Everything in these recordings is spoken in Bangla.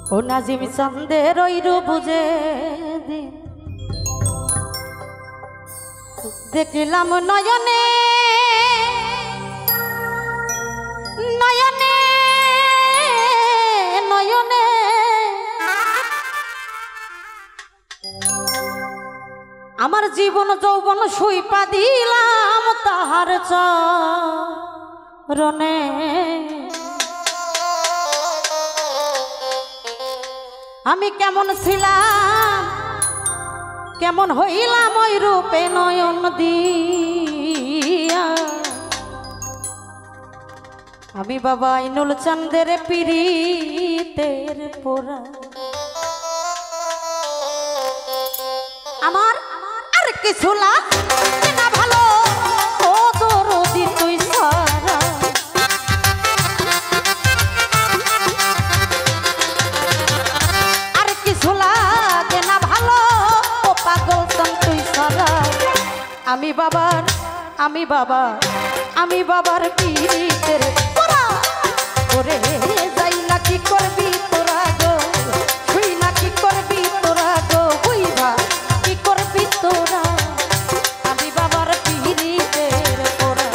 ও নাজিম চন্দের ওই রূপ বুঝে দিন দেখলাম নয়নে নয়নে নয়নে আমার জীবন যৌবন সুইপা দিলাম তাহার চরণে আমি কেমন ছিলাম কেমন হইলাম ওই রূপে নয়ন দিয়া আমি বাবা আইনুল চন্দের পীড়িতের পোড়া আমার আর কিছু না ভালো ও দরদি তুই সারা আর কিছু লাগে না ভালো ও পাগল তুই সারা আমি বাবার পীড়িতের পোড়া ওরে যাই না কি করবি তোরা গো তুই না কি করবি তোরা গো বুইবা কি করবি তোরা আমি বাবার পীড়িতের পোড়া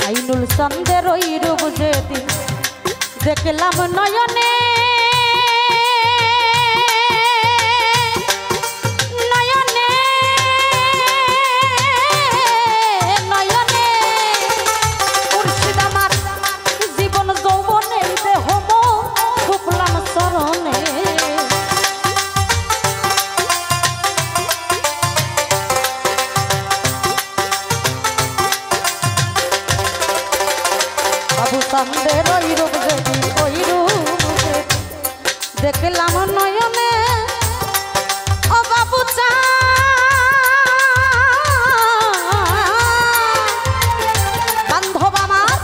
আইনুল চন্দের ওই রূপ যেদিন দেখলাম নয়নে নয়নে নয়নে মুর্শিদ আমার জীবন যৌবনে দেহ শুকলাম চরণে চন্দের ওই রূপ দেখলাম নয়নে ও বাবু বান্ধব আমার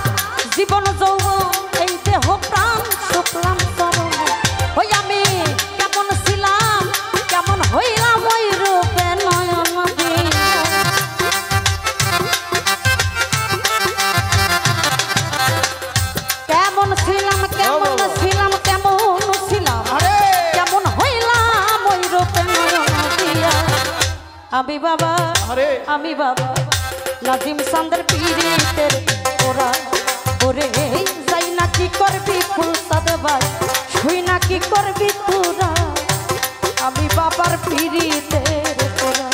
জীবন যৌবন এই দেহ প্রাণ শুকলাম চরণে ওই আমি কেমন ছিলাম কেমন হইলাম ওই রূপে নয়ন দিয়া কেমন ছিলাম কেমন হইলাম ওই রূপে নয়ন দিয়া আমি বাবা নাজিম চন্দের পীড়িতের পোড়া ওরে যাই না কি করবি ফুল সাদবাই শুই না কি করবি তোরা আমি বাবার পীড়িতের পোড়া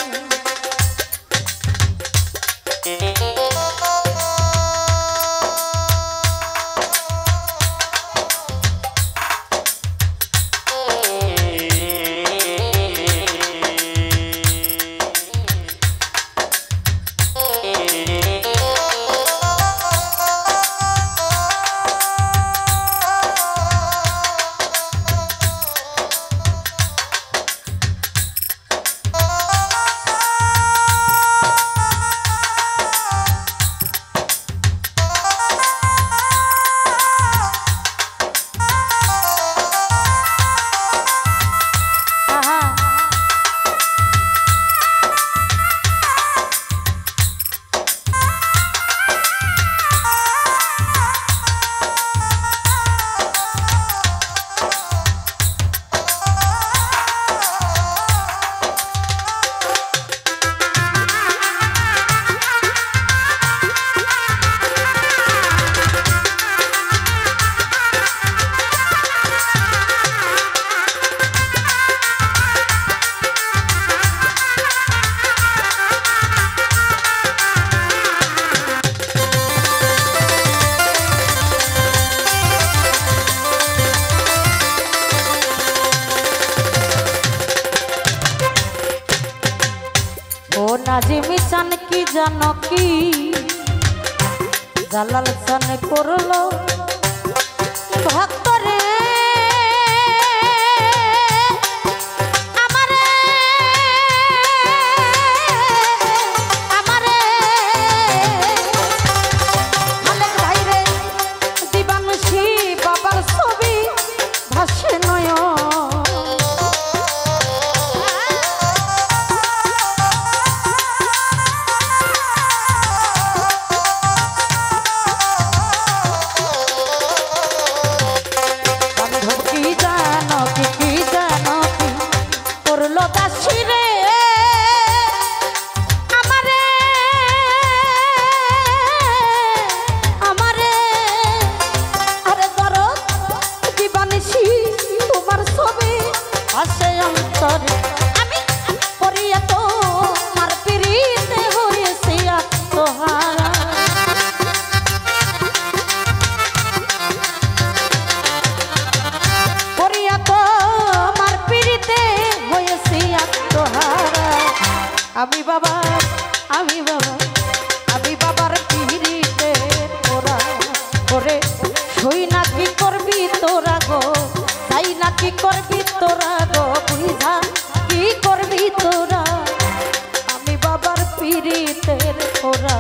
নাজিম চান কি জানো কি জালাল চান করলো ভক্তরে আমারে আমি বাবা আমি বাবা আমি বাবার পিড়িতে তোরা করে সই না কি করবি তোরা গো তাই না কি করবি তোরা গো বুঝা কি করবি তোরা আমি বাবার পিড়িতে তোরা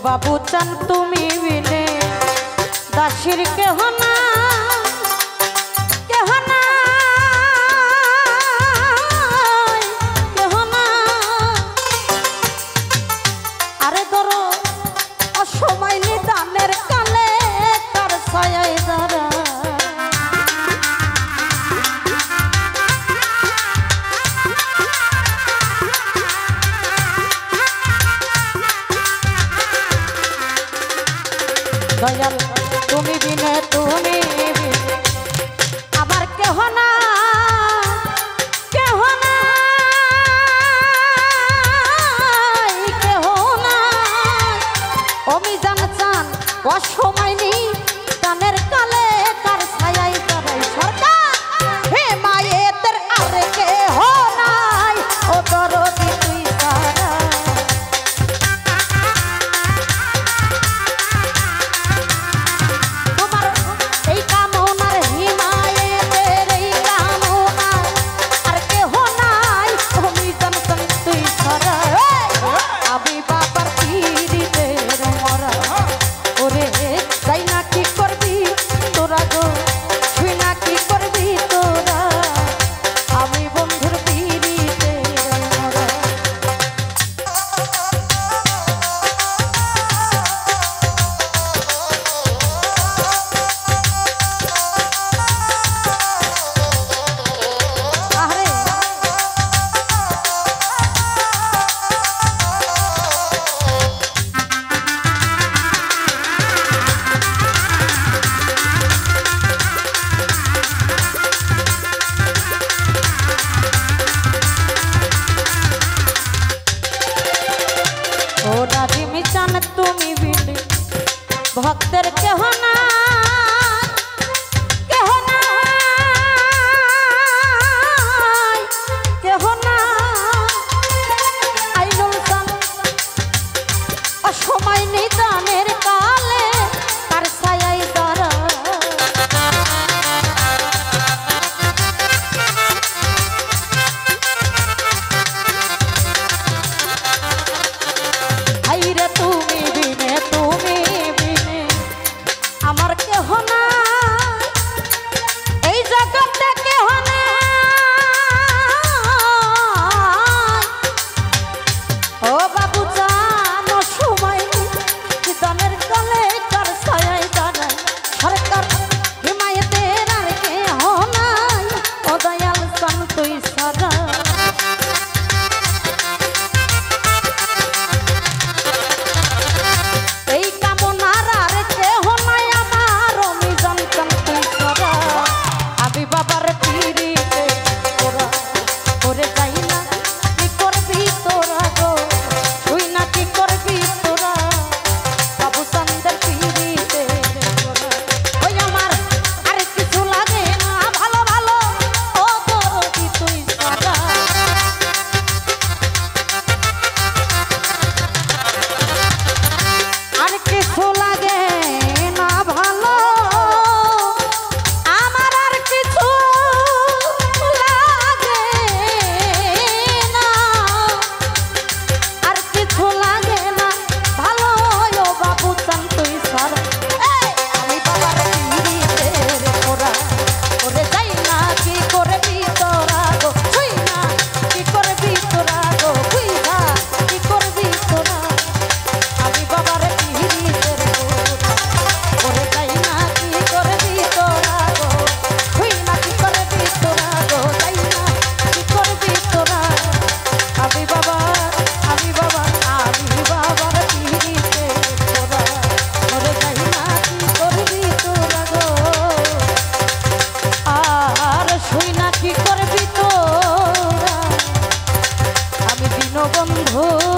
বাবু চান তুমি বিনে দাসির কেহ না কেহ না কেহ না আরে ধরো অসময় নিদানের কালে তার ছায়ায় দাঁড়া দয়াল তুমি বিনে তুমি বন্ধু